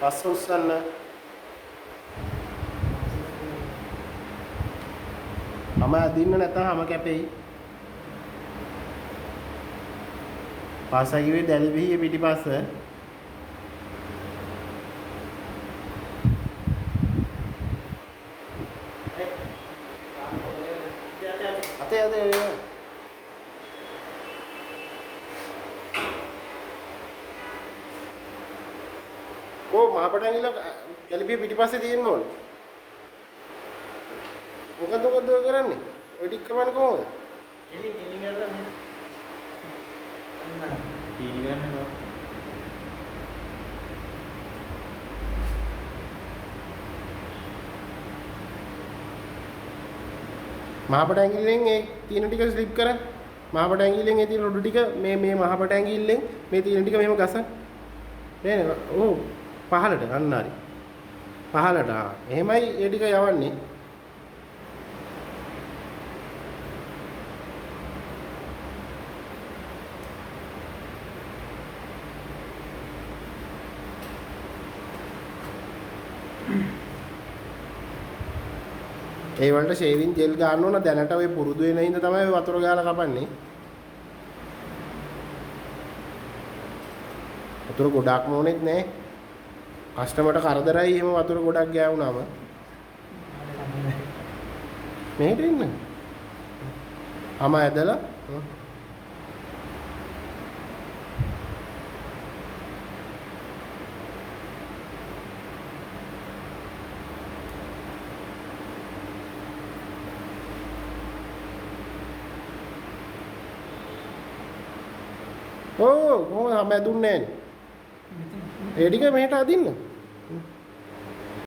පස්ස උස්සන්න. හැම අදින්න නැත්නම් හැම කැපෙයි. පාසයි කිව්වේ දැලිවිහිය පිටිපස්ස. අතේ මහපට ඇඟිල්ල දැලිවිහිය පිටිපස්සේ තියෙන්න ඕනේ. මොකද ඔය කරන්නේ? ඔය ටික කරන්නේ කොහොමද? එලින් කරලා මහපට ඇඟිල්ලෙන් ඒ තියෙන ටික ස්ලිප් කරන් මහපට ඇඟිල්ලෙන් ඒ තියෙන රොඩු ටික මේ මහපට ඇඟිල්ලෙන් මේ තියෙන ටික මෙහෙම ගසන් නේද? ඔව් පහලට අන්න හරි. පහලට එහෙමයි ඒ ටික යවන්නේ. ඒ වලට ෂේවින් ජෙල් ගන්න ඕන දැනට ඔය පුරුදු වෙන හින්දා තමයි ඔය වතුර ගාලා කපන්නේ. වතුර ගොඩක්ම ඕනෙත් නෑ. කස්ටමර්ට කරදරයි එහෙම වතුර ගොඩක් ගෑවුනාම. මෙහෙට ඉන්න. අම ඇදලා කොහොමද හැම දුන්නේ නැහැ. ඒ ටික මෙහෙට අදින්න.